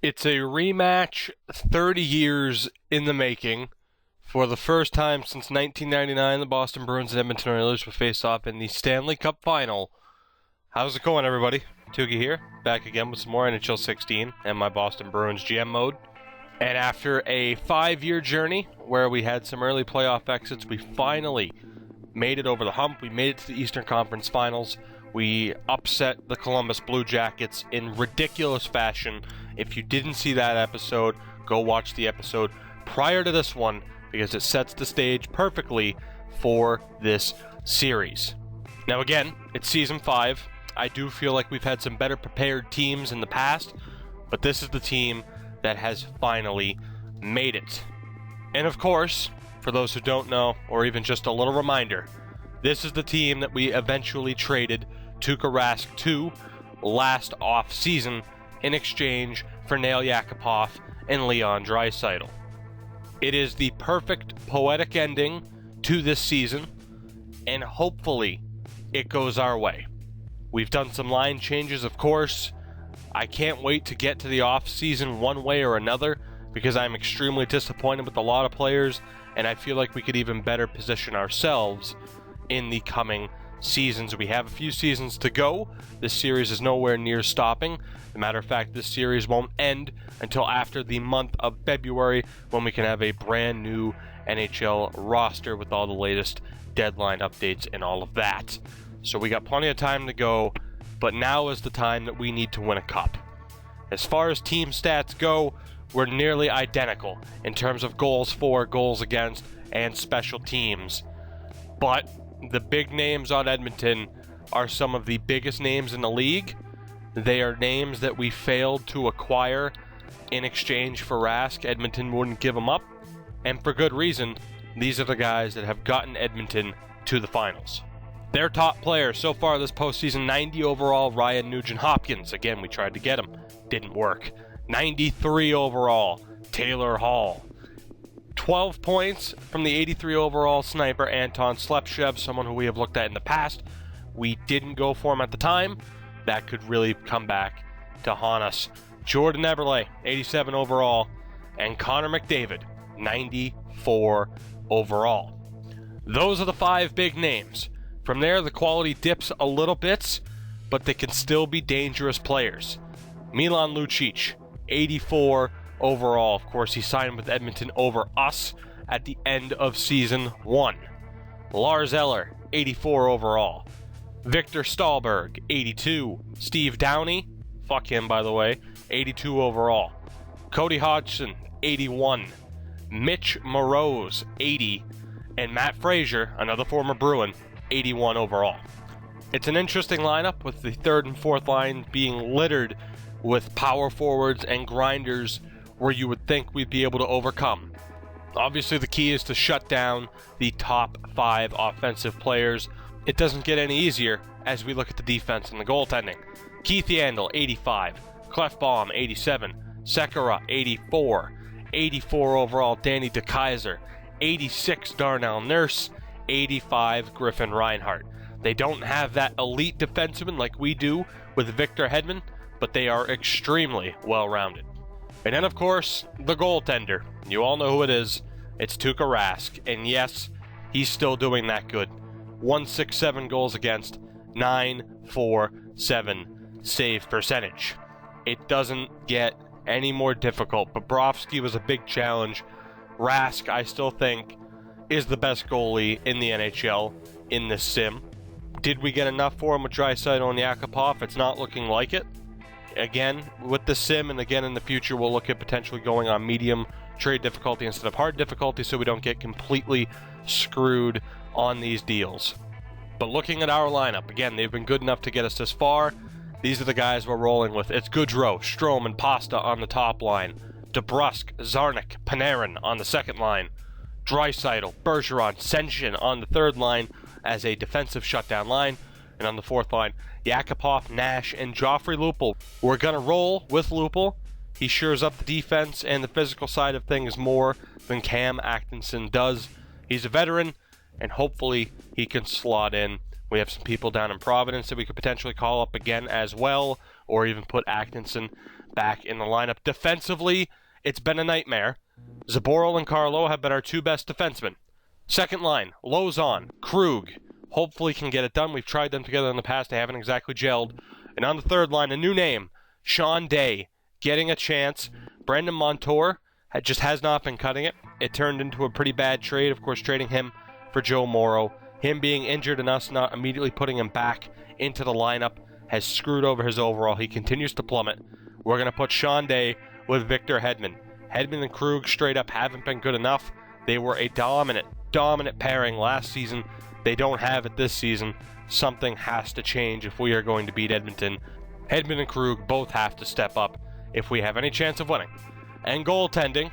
It's a rematch 30 years in the making. For the first time since 1999, the Boston Bruins and Edmonton Oilers will face off in the Stanley Cup Final. How's it going, everybody? Tuukka here, back again with some more NHL 16 and my Boston Bruins GM mode. And after a 5-year journey where we had some early playoff exits, we finally made it over the hump. We made it to the Eastern Conference Finals. We upset the Columbus Blue Jackets in ridiculous fashion. If you didn't see that episode, go watch the episode prior to this one because it sets the stage perfectly for this series. Now again, it's Season 5. I do feel like we've had some better prepared teams in the past, but this is the team that has finally made it. And of course, for those who don't know, or even just a little reminder, this is the team that we eventually traded Tuukka Rask to last off-season in exchange for Nail Yakupov and Leon Draisaitl. It is the perfect poetic ending to this season, and hopefully it goes our way. We've done some line changes, of course. I can't wait to get to the off-season one way or another because I'm extremely disappointed with a lot of players, and I feel like we could even better position ourselves in the coming seasons. We have a few seasons to go. This series is nowhere near stopping. As a matter of fact, this series won't end until after the month of February when we can have a brand new NHL roster with all the latest deadline updates and all of that. So we got plenty of time to go, but now is the time that we need to win a cup. As far as team stats go, we're nearly identical in terms of goals for, goals against, and special teams. But the big names on Edmonton are some of the biggest names in the league. They are names that we failed to acquire in exchange for Rask. Edmonton wouldn't give them up, and for good reason. These are the guys that have gotten Edmonton to the finals. Their top player so far this postseason, 90 overall, Ryan Nugent-Hopkins. Again, we tried to get him. Didn't work. 93 overall, Taylor Hall. 12 points from the 83 overall sniper, Anton Slepchev, someone who we have looked at in the past. We didn't go for him at the time. That could really come back to haunt us. Jordan Eberle, 87 overall, and Connor McDavid, 94 overall. Those are the 5 big names. From there, the quality dips a little bit, but they can still be dangerous players. Milan Lucic, 84 overall. Of course, he signed with Edmonton over us at the end of Season 1. Lars Eller, 84 overall. Victor Stahlberg, 82. Steve Downey, fuck him by the way, 82 overall. Cody Hodgson, 81. Mitch Moroz, 80. And Matt Frazier, another former Bruin, 81 overall. It's an interesting lineup with the third and fourth line being littered with power forwards and grinders where you would think we'd be able to overcome. Obviously, the key is to shut down the top 5 offensive players. It doesn't get any easier as we look at the defense and the goaltending. Keith Yandel, 85. Clefbaum, 87. Sekera, 84. 84 overall, Danny DeKeyser. 86, Darnell Nurse. 85, Griffin Reinhart. They don't have that elite defenseman like we do with Victor Hedman, but they are extremely well-rounded. And then, of course, the goaltender. You all know who it is. It's Tuukka Rask. And yes, he's still doing that good. 167 goals against, 947 save percentage. It doesn't get any more difficult. Bobrovsky was a big challenge. Rask, I still think, is the best goalie in the NHL in this sim. Did we get enough for him with Draisaitl and Yakupov? It's not looking like it. Again, with the sim, and again in the future, we'll look at potentially going on medium trade difficulty instead of hard difficulty so we don't get completely screwed on these deals. But looking at our lineup, again, they've been good enough to get us this far. These are the guys we're rolling with. It's Goudreau, Strome, and Pasta on the top line. DeBrusk, Zarnik, Panarin on the second line. Draisaitl, Bergeron, Senshin on the third line as a defensive shutdown line. And on the fourth line, Yakupov, Nash, and Joffrey Lupul. We're going to roll with Lupul. He shores up the defense and the physical side of things more than Cam Atkinson does. He's a veteran, and hopefully he can slot in. We have some people down in Providence that we could potentially call up again as well, or even put Atkinson back in the lineup. Defensively, it's been a nightmare. Zaboral and Carlo have been our two best defensemen. Second line, Lozon, Krug. Hopefully can get it done. We've tried them together in the past. They haven't exactly gelled. And on the third line, a new name, Sean Day, getting a chance. Brandon Montour just has not been cutting it. It turned into a pretty bad trade, of course, trading him for Joe Morrow. Him being injured and us not immediately putting him back into the lineup has screwed over his overall. He continues to plummet. We're going to put Sean Day with Victor Hedman. Hedman and Krug straight up haven't been good enough. They were a dominant pairing last season. They don't have it this season. Something has to change if we are going to beat Edmonton. Hedman and Krug both have to step up if we have any chance of winning. And goaltending,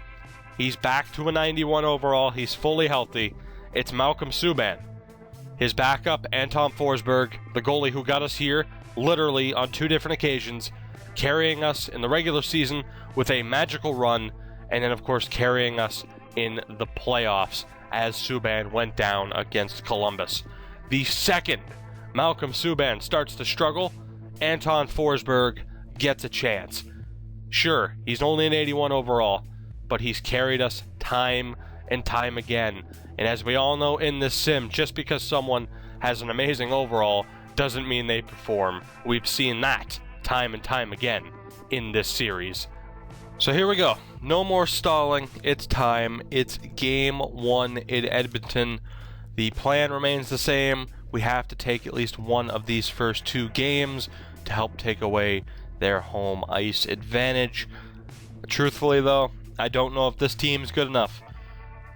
he's back to a 91 overall. He's fully healthy. It's Malcolm Subban. His backup, Anton Forsberg, the goalie who got us here literally on 2 different occasions, carrying us in the regular season with a magical run, and then of course carrying us in the playoffs as Subban went down against Columbus. The second Malcolm Subban starts to struggle, Anton Forsberg gets a chance. Sure, he's only an 81 overall, but he's carried us time and time again. And as we all know in this sim, just because someone has an amazing overall doesn't mean they perform. We've seen that time and time again in this series. So here we go. No more stalling. It's time. It's game 1 in Edmonton. The plan remains the same. We have to take at least one of these first 2 games to help take away their home ice advantage. Truthfully, though, I don't know if this team's good enough.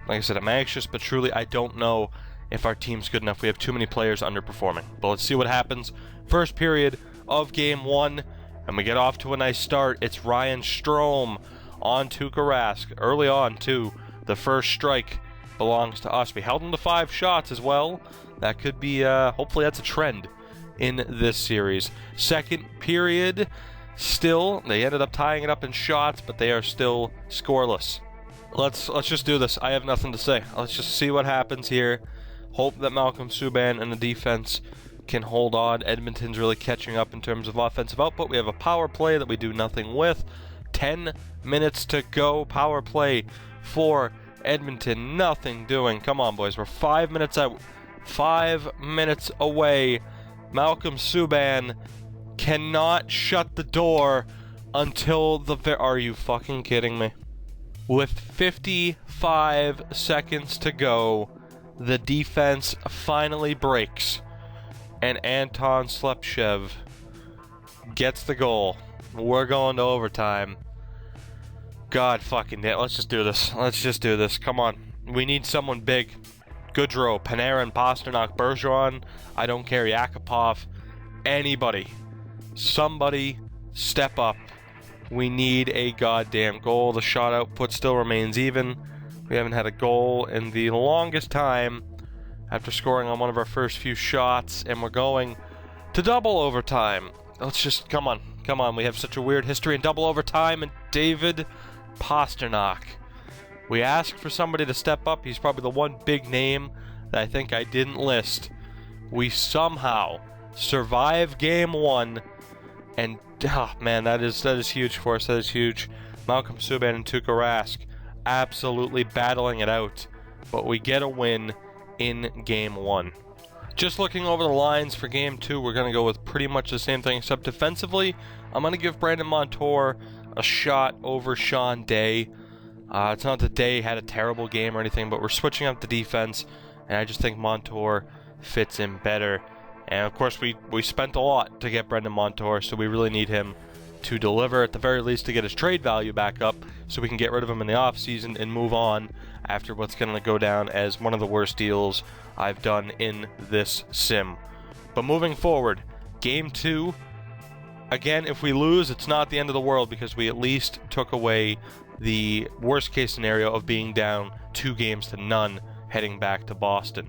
Like I said, I'm anxious, but truly, I don't know if our team's good enough. We have too many players underperforming. But let's see what happens. First period of game 1, and we get off to a nice start. It's Ryan Strome on Tuukka Rask. Early on, too. The first strike belongs to us. We held him to 5 shots as well. That could be, hopefully that's a trend in this series. Second period, still, they ended up tying it up in shots, but they are still scoreless. Let's just do this. I have nothing to say. Let's just see what happens here. Hope that Malcolm Subban and the defense can hold on. Edmonton's really catching up in terms of offensive output. We have a power play that we do nothing with. 10 minutes to go. Power play for Edmonton. Nothing doing. Come on, boys. We're 5 minutes out. 5 minutes away. Malcolm Subban cannot shut the door until the... Are you fucking kidding me? With 55 seconds to go, the defense finally breaks, and Anton Slepchev gets the goal. We're going to overtime. God fucking damn. Let's just do this. Let's just do this. Come on. We need someone big. Goodrow, Panarin, Pasternak, Bergeron. I don't care. Yakupov. Anybody. Somebody step up. We need a goddamn goal. The shot output still remains even. We haven't had a goal in the longest time after scoring on one of our first few shots, and we're going to double overtime. Let's just, come on. Come on, we have such a weird history in double overtime, and David Pasternak. We asked for somebody to step up. He's probably the one big name that I think I didn't list. We somehow survive game 1, and oh, man, that is huge for us. That is huge. Malcolm Subban and Tuukka Rask absolutely battling it out, but we get a win in game 1. Just looking over the lines for game 2, we're going to go with pretty much the same thing, except defensively, I'm going to give Brandon Montour a shot over Sean Day. It's not that Day had a terrible game or anything, but we're switching up the defense, and I just think Montour fits in better. And of course, we spent a lot to get Brandon Montour, so we really need him to deliver at the very least to get his trade value back up so we can get rid of him in the offseason and move on after what's going to go down as one of the worst deals I've done in this sim. But moving forward, game 2, again, if we lose, it's not the end of the world because we at least took away the worst case scenario of being down 2-0 heading back to Boston.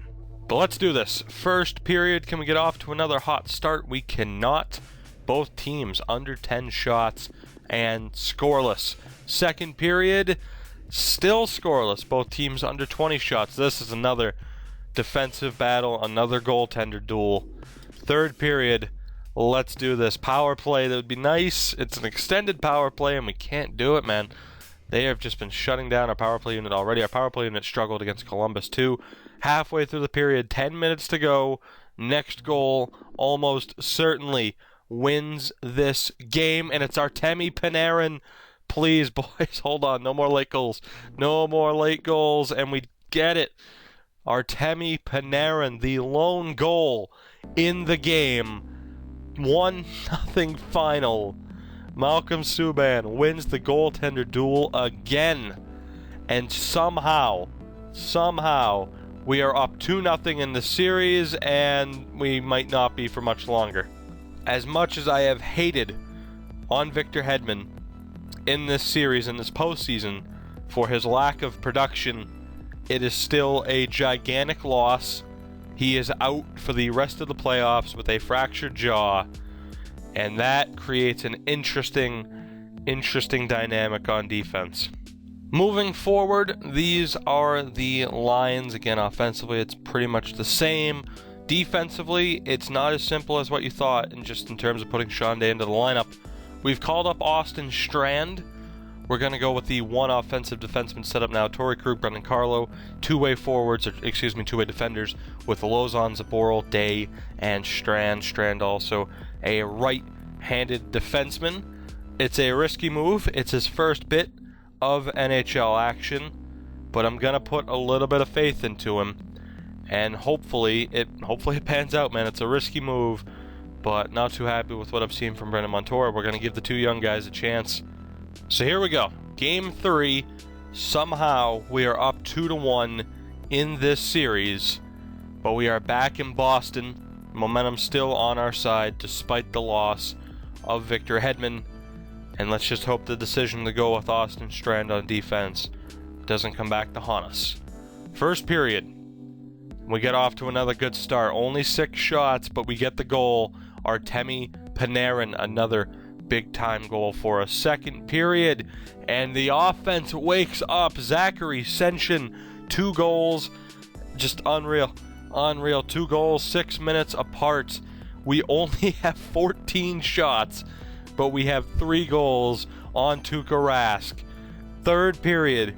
But let's do this. First period, can we get off to another hot start? We cannot. Both teams under 10 shots and scoreless. Second period, still scoreless. Both teams under 20 shots. This is another defensive battle, another goaltender duel. Third period, Let's do this. Power play, that would be nice. It's an extended power play, and we can't do it, man. They have just been shutting down our power play unit already. Our power play unit struggled against Columbus, too. Halfway through the period, 10 minutes to go. Next goal almost certainly wins this game, and it's Artemi Panarin. Please, boys, hold on. No more late goals. No more late goals, and we get it. Artemi Panarin, the lone goal in the game. 1-0 final. Malcolm Subban wins the goaltender duel again. And somehow, we are up 2-0 in the series, and we might not be for much longer. As much as I have hated on Victor Hedman in this series, in this postseason, for his lack of production, it is still a gigantic loss. He is out for the rest of the playoffs with a fractured jaw, and that creates an interesting dynamic on defense. Moving forward, these are the lines. Again, offensively, it's pretty much the same. Defensively, it's not as simple as what you thought, and just in terms of putting Sean Day into the lineup. We've called up Austin Strand. We're going to go with the one offensive defenseman setup now. Torrey Krug, Brendan Carlo. Two-way defenders with Lozon, Zaboral, Day, and Strand. Strand also a right-handed defenseman. It's a risky move. It's his first bit of NHL action, but I'm going to put a little bit of faith into him, and hopefully it pans out, man. It's a risky move, but not too happy with what I've seen from Brendan Montour. We're going to give the two young guys a chance. So here we go. Game 3. Somehow we are up 2-1 in this series, but we are back in Boston. Momentum still on our side despite the loss of Victor Hedman. And let's just hope the decision to go with Austin Strand on defense doesn't come back to haunt us. First period. We get off to another good start. Only 6 shots, but we get the goal. Artemi Panarin, another big-time goal for us. Second period, and the offense wakes up. Zachary Senshin, 2 goals. Just unreal. 2 goals, 6 minutes apart. We only have 14 shots, but we have 3 goals on Tuukka Rask. Third period.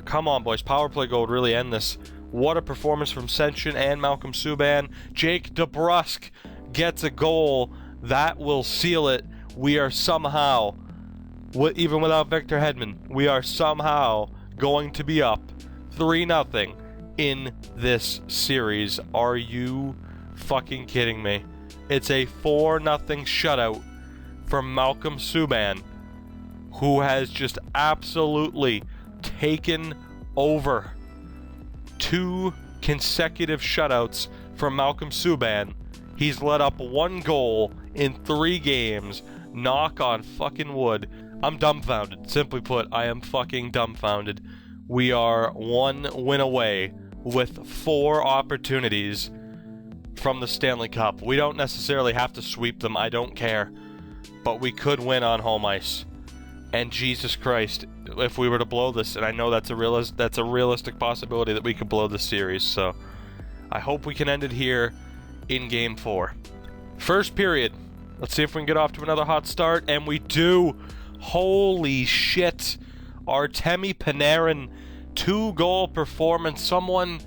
Come on, boys. Power play goal would really end this. What a performance from Senshin and Malcolm Subban. Jake DeBrusk gets a goal. That will seal it. We are somehow, even without Victor Hedman, we are somehow going to be up 3-0 in this series. Are you fucking kidding me? It's a 4-0 shutout from Malcolm Subban, who has just absolutely taken over. 2 consecutive shutouts from Malcolm Subban. He's let up 1 goal in 3 games. Knock on fucking wood. I'm dumbfounded. Simply put, I am fucking dumbfounded. We are 1 win away with 4 opportunities from the Stanley Cup. We don't necessarily have to sweep them. I don't care. But we could win on home ice. And Jesus Christ, if we were to blow this, and I know that's a realistic possibility that we could blow this series, so I hope we can end it here in Game 4. First period. Let's see if we can get off to another hot start, and we do. Holy shit. Artemi Panarin, 2-goal performance. Someone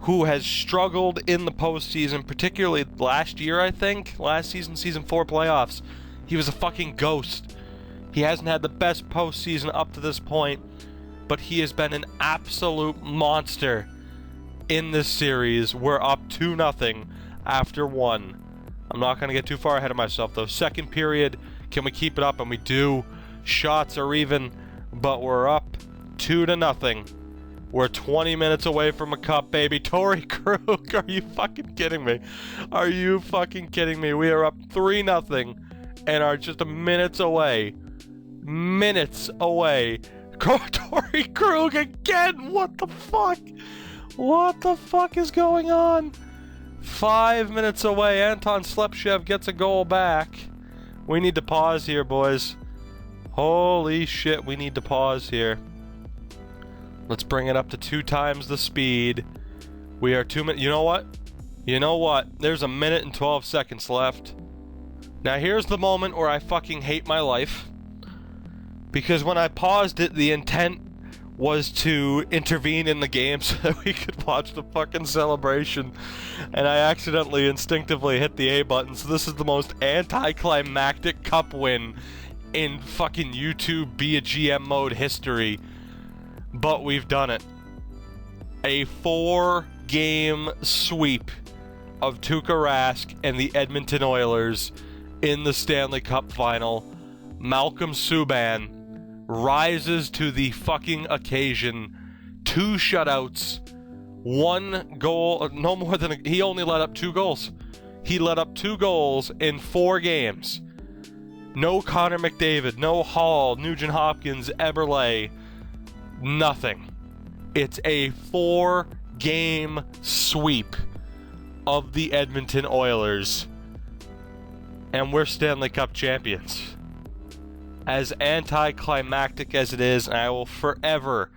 who has struggled in the postseason, particularly last year, I think. Last season, Season 4 playoffs. He was a fucking ghost. He hasn't had the best postseason up to this point, but he has been an absolute monster in this series. We're up 2-0 after 1. I'm not going to get too far ahead of myself, though. Second period, can we keep it up? And we do. Shots are even, but we're up 2-0. We're 20 minutes away from a cup, baby. Torrey Krug, are you fucking kidding me? Are you fucking kidding me? We are up 3-0 and are just minutes away. Torrey Krug again! What the fuck? What the fuck is going on? 5 minutes away. Anton Slepchev gets a goal back. We need to pause here, boys. Holy shit, we need to pause here. Let's bring it up to 2 times the speed. We are 2 minutes. You know what? There's 1 minute and 12 seconds left. Now here's the moment where I fucking hate my life. Because when I paused it, the intent was to intervene in the game so that we could watch the fucking celebration. And I accidentally, instinctively hit the A button. So this is the most anticlimactic cup win in fucking YouTube Be a GM mode history. But we've done it. A 4-game sweep of Tuukka Rask and the Edmonton Oilers in the Stanley Cup Final. Malcolm Subban rises to the fucking occasion. 2 shutouts, 1 goal, no more than he only let up 2 goals. He let up 2 goals in 4 games. No Connor McDavid, no Hall, Nugent Hopkins, Eberle, nothing. It's a 4-game sweep of the Edmonton Oilers, and we're Stanley Cup champions. As anticlimactic as it is, and I will forever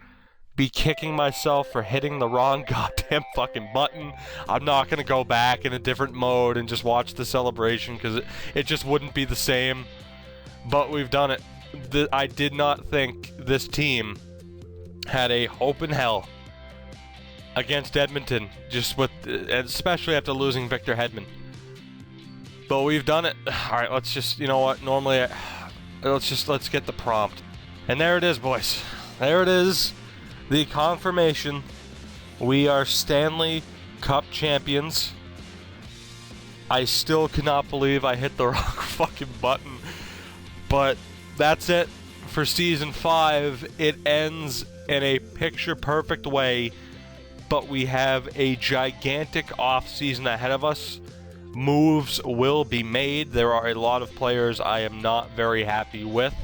be kicking myself for hitting the wrong goddamn fucking button. I'm not going to go back in a different mode and just watch the celebration because it just wouldn't be the same. But we've done it. I did not think this team had a hope in hell against Edmonton, especially after losing Victor Hedman. But we've done it. All right, let's just, you know what? Normally, let's get the prompt. And there it is, boys. There it is. The confirmation. We are Stanley Cup champions. I still cannot believe I hit the wrong fucking button. But that's it for Season 5. It ends in a picture-perfect way. But we have a gigantic off-season ahead of us. Moves will be made. There are a lot of players I am not very happy with.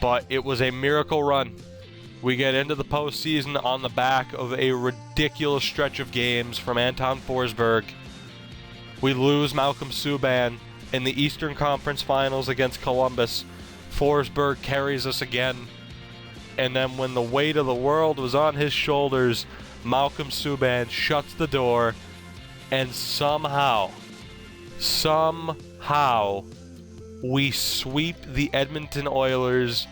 But it was a miracle run. We get into the postseason on the back of a ridiculous stretch of games from Anton Forsberg. We lose Malcolm Subban in the Eastern Conference Finals against Columbus. Forsberg carries us again. And then when the weight of the world was on his shoulders, Malcolm Subban shuts the door. And somehow, we sweep the Edmonton Oilers.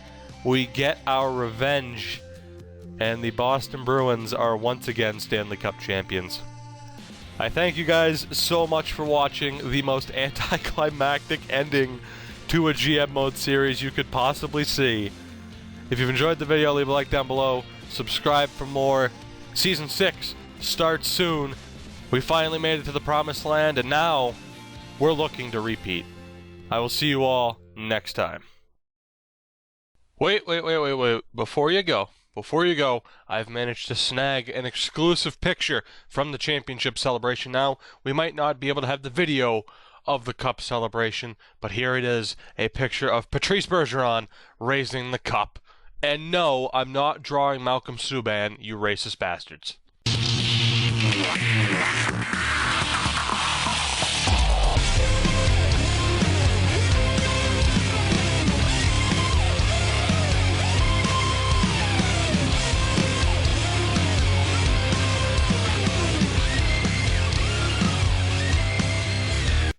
We get our revenge. And the Boston Bruins are once again Stanley Cup champions. I thank you guys so much for watching the most anticlimactic ending to a GM mode series you could possibly see. If you've enjoyed the video, leave a like down below. Subscribe for more. Season 6 starts soon. We finally made it to the promised land, and now we're looking to repeat. I will see you all next time. Wait. Before you go, I've managed to snag an exclusive picture from the championship celebration. Now, we might not be able to have the video of the cup celebration, but here it is, a picture of Patrice Bergeron raising the cup. And no, I'm not drawing Malcolm Subban, you racist bastards.